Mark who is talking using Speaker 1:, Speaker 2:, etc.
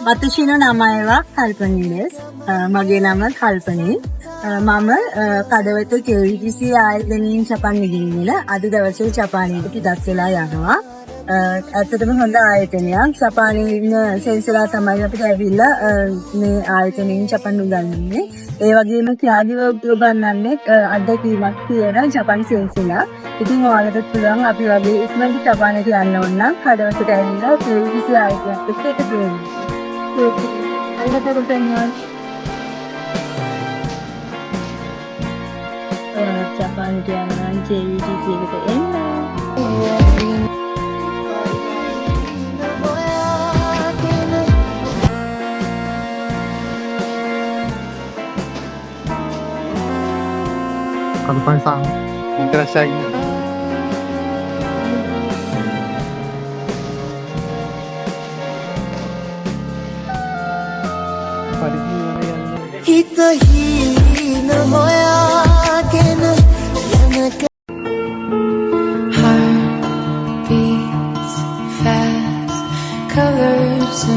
Speaker 1: 私の名前はカルパニーです。මගේ නම කල්පනී. මම කඩවත KVTC ආයතනයෙන් ජපාන් ගෙනියන අද දවසේ ජපානයට පිටත් වෙලා යනවා. ඇත්තටම හොඳ ආයතනයක්. ජපානයේ ඉන්න සෙන්සලා තමයි අපිට ඇවිල්ලා මේ ආයතනයෙන් ජපාන් උගන්වන්නේ. ඒ වගේම ත්‍යාගීව උගන්වන්නේ අත්දැකීමක් තියෙන ජපාන් සෙන්සලා. ඉතින් ඔයාලට පුළුවන් අපි වගේ ඉක්මනට ජපානයට යන්න ඕන නම් කඩවතට ඇවිල්ලා KVTC ආයතනයට එකතු වෙන්න. ජපානට යනවා නම් KVTC එකට එන්න.
Speaker 2: Kalpanさん、いってらっしゃい。
Speaker 3: Kita hina moya